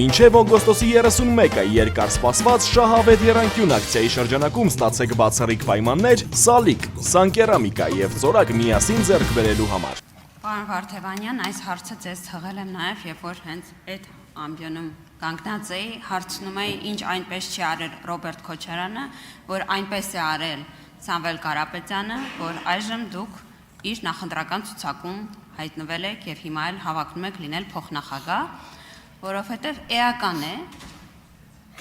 Մինչև օգոստոսի 31-ը երկար սպասված շահավետ եռանկյուն ակցիայի շրջանակում ստացեք բացառիկ պայմաններ Սալիկ, Սանկերամիկա եւ Ծորակ միասին ձեռք բերելու համար։ Պարոն Վարդևանյան, այս հարցը ձեզ թողել եմ նաև, երբ որ հենց այդ ամբիոնում կանգնած էի, հարցնում էի, ինչ այնպես չի արել Ռոբերտ Քոչարյանը, որ այնպես է արել Սամվել Կարապետյանը, որ այժմ դուք իր նախընտրական ցուցակում հայտնվել եք եւ հիմա էլ հավակնում եք լինել փոխնախագահ, որովհետեւ էական է,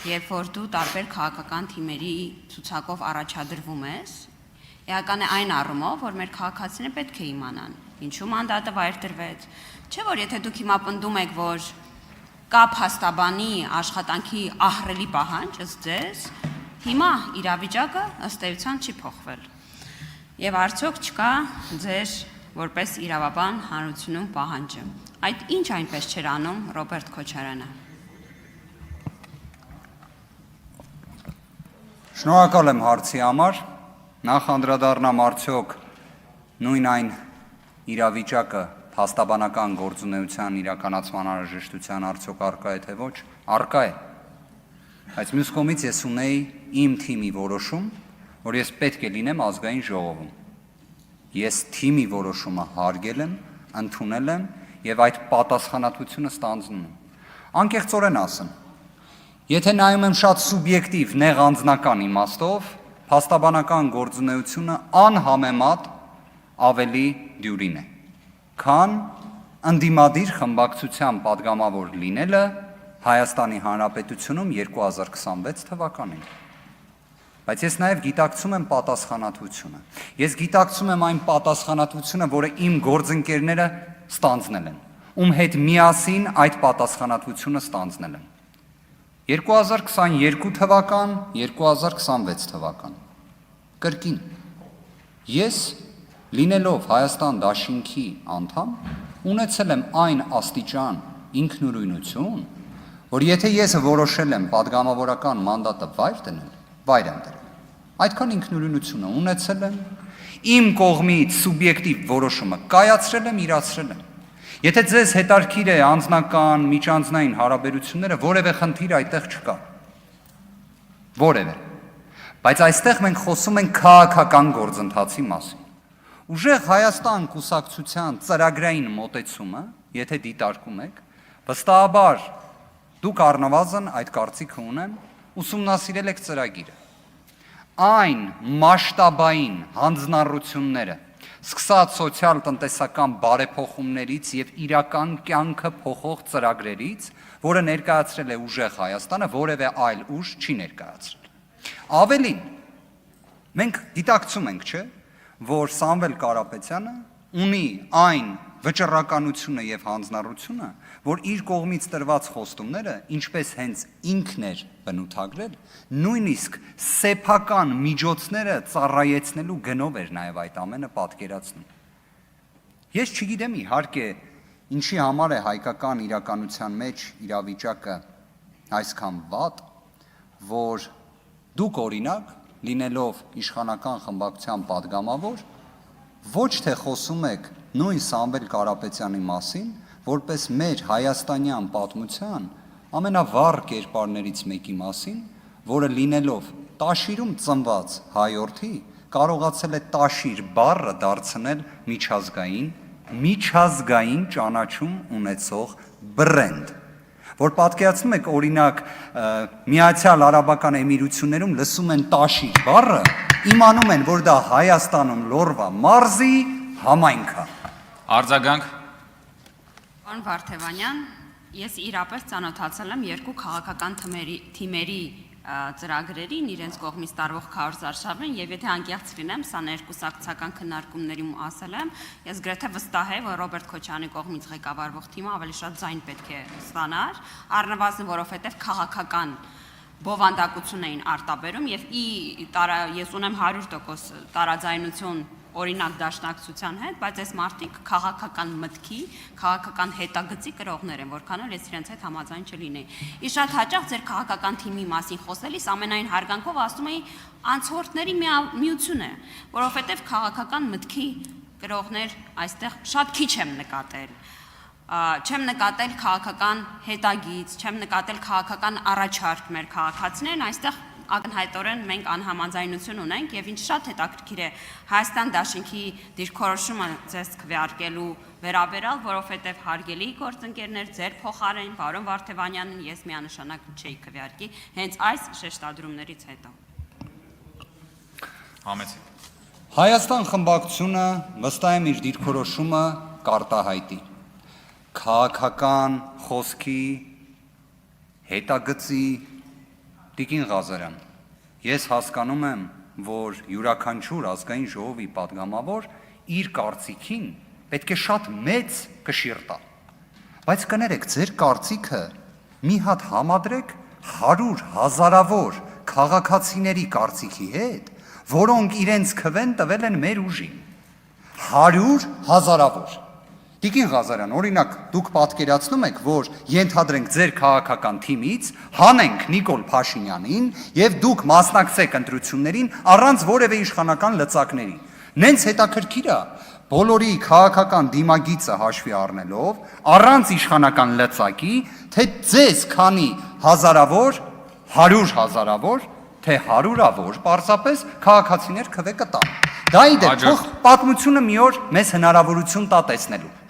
երբ որ դու տարբեր քաղաքական թիմերի ցուցակով առաջադրվում ես, էական է այն առումով, որ մեր քաղաքացիները պետք է իմանան, ինչու մանդատը վայր տրվեց, չէ՞ որ եթե դուք հիմա պնդում եք, որ կա փաստաբանի աշխատանքի ահռելի պահանջ ըստ ձեզ, հիմա իրավիճակը ըստ էության չի փոխվել։ Եվ արդյոք չկա ձեր որպես իրավաբան հանրությունում պահանջը։ Այդ ինչ այնպես չէր անում Ռոբերտ Քոչարյանը։ Շնորհակալ եմ հարցի համար, նախ անդրադառնամ արդյոք նույն այն իրավիճակը փաստաբանական գործունեության իրականացման անհրաժեշտության արդյոք առկա է թե ոչ, առկա է։ Բայց մյուս կողմից ես ունեի իմ թիմի որոշում, որ ես պետք է լինեմ ազգային ժողովում։ Ես թիմի որոշումը հարգել եմ, ընդունել եմ եւ այդ պատասխանատվությունը ստանձնում եմ։ Անկեղծորեն ասեմ, եթե նայում եմ շատ սուբյեկտիվ, նեղ անձնական իմաստով, փաստաբանական գործունեությունը անհամեմատ ավելի դյուրին է, քան ընդդիմադիր խմբակցության падգամավոր լինելը Հայաստանի Հանրապետությունում 2026 թվականին։ Բայց ես նաև գիտակցում եմ պատասխանատվությունը։ Ես գիտակցում եմ այն պատասխանատվությունը, որը իմ գործընկերները ստանձնել են, ում հետ միասին այդ պատասխանատվությունը ստանձնել են։ 2022 թվական, 2026 թվական։ Կրկին, ես լինելով Հայաստան դաշինքի անդամ, ունեցել եմ այն աստիճան ինքնուրույնություն, որ եթե ես որոշել եմ падգամավորական մանդատը վայր դնել, վայր եմ դրել։ Այդքան ինքնուրույնությունը ունեցել եմ, իմ կողմից սուբյեկտիվ որոշումը կայացրել եմ, իրացրել եմ։ Եթե ձեզ հետաքրքիր է անձնական, միջանձնային հարաբերությունները, որևէ խնդիր այդտեղ չկա։ Որևէ։ Բայց այստեղ մենք խոսում ենք քաղաքական գործընթացի մասին։ Ուժեղ Հայաստան կուսակցության ծրագրային մոտեցումը, եթե դիտարկում եք, վստահաբար դուք առնվազն այդ կարծիքը ունեմ, ուսումնասիրել եք ծրագիրը։ Այն մասշտաբային հանձնառությունները, սկսած սոցիալ-տնտեսական բարեփոխումներից եւ իրական կյանքը փոխող ծրագրերից, որը ներկայացրել է ուժեղ Հայաստանը, որևէ այլ ուժ չի ներկայացրել։ Ավելին, մենք գիտակցում ենք, չէ՞, որ Սամվել Կարապետյանը ունի այն վճռականությունը եւ հանձնառությունը, որ իր կողմից տրված խոստումները, ինչպես հենց ինքն էր բնութագրել, նույնիսկ սեփական միջոցները ծառայեցնելու գնով էր նաեւ այդ ամենը պատկերացնում։ Ես չգիտեմ իհարկե ինչի համար է հայկական իրականության մեջ իրավիճակը այսքան վատ, որ դուք օրինակ լինելով իշխանական խմբակցության падգամավոր ոչ թե խոսում եք նույն Սամվել Կարապետյանի մասին, որպես մեր հայաստանյան պատմության ամենավառ կերպարներից մեկի մասին, որը լինելով Տաշիրում ծնված հայորդի, կարողացել է Տաշիր բառը դարձնել միջազգային ճանաչում ունեցող բրենդ, որ պատկերացնում եք օրինակ Միացյալ Արաբական Էմիրություններում լսում են Տաշիր բառը, իմանում են, որ դա Հայաստանում Լոռվա մարզի համայնք է։ Արձագանք։ Պարոն Վարդևանյան, ես իրապես ծանոթացել եմ երկու քաղաքական թիմերի ծրագրերին, իրենց կողմից տարվող քարոզարշավին, եւ եթե անկեղծ լինեմ, սա ներկուսակցական քննարկումներում ասել եմ, ես գրեթե վստահ եմ, որ Ռոբերտ Քոչարյանի կողմից ղեկավարվող թիմը ավելի շատ ձայն պետք է ստանար, առնվազն որովհետեւ քաղաքական բովանդակություն էին արտաբերում եւ ես ունեմ 100% տարաձայնություն օրինակ դաշնակցության հետ, բայց այս մարդիկ քաղաքական մտքի, քաղաքական հետագծի կրողներ են, որքան էլ ես իրենց հետ համաձայն չլինեի։ Իս շատ հաճախ ձեր քաղաքական թիմի մասին խոսելիս ամենայն հարգանքով ասում էի անցորդների միություն է, որովհետև քաղաքական մտքի կրողներ այստեղ շատ քիչ եմ նկատել։ չեմ նկատել քաղաքական հետագիծ, չեմ նկատել քաղաքական առաջարկ մեր քաղաքացիներն, այստեղ ակնհայտորեն մենք անհամաձայնություն ունենք եւ ինչ շատ հետաքրքիր է Հայաստան դաշինքի դիրքորոշումը ձեզ քվեարկելու վերաբերալ, որովհետեւ հարգելի գործընկերներ, ձեր փոխարեն պարոն Վարդևանյանին ես միանշանակ չէի քվեարկի հենց այս շեշտադրումներից հետո։ Համեցիկ։ Հայաստան խմբակցությունը վստահ եմ իր դիրքորոշումը կարտահայտի։ Քաղաքական խոսքի հետագծի Տիկին Ղազարյան, ես հասկանում եմ, որ յուրաքանչյուր ազգային ժողովի падգամավոր իր կարծիքին պետք է շատ մեծ կշիռ տա։ Բայց կներեք, ձեր կարծիքը մի հատ համադրեք 100 հազարավոր քաղաքացիների կարծիքի հետ, որոնք իրենց քվեն տվել են մեր ուժին։ 100 հազարավոր։ Տիկին Ղազարյան, օրինակ, դուք պատկերացնում եք, որ ենթադրենք ձեր քաղաքական թիմից հանենք Նիկոլ Փաշինյանին եւ դուք մասնակցեք ընտրություններին առանց որևէ իշխանական լծակների։ Նենց հետաքրքիր է, բոլորի քաղաքական դիմագիծը հաշվի առնելով, առանց իշխանական լծակի, թե ձեզ քանի հազարավոր, 100 հազարավոր, թե 100-ավոր պարզապես քաղաքացիներ քվե կտան։ Դա իդեպ, թող պատմությունը մի օր մեզ հնարավորություն տա տեսնելու։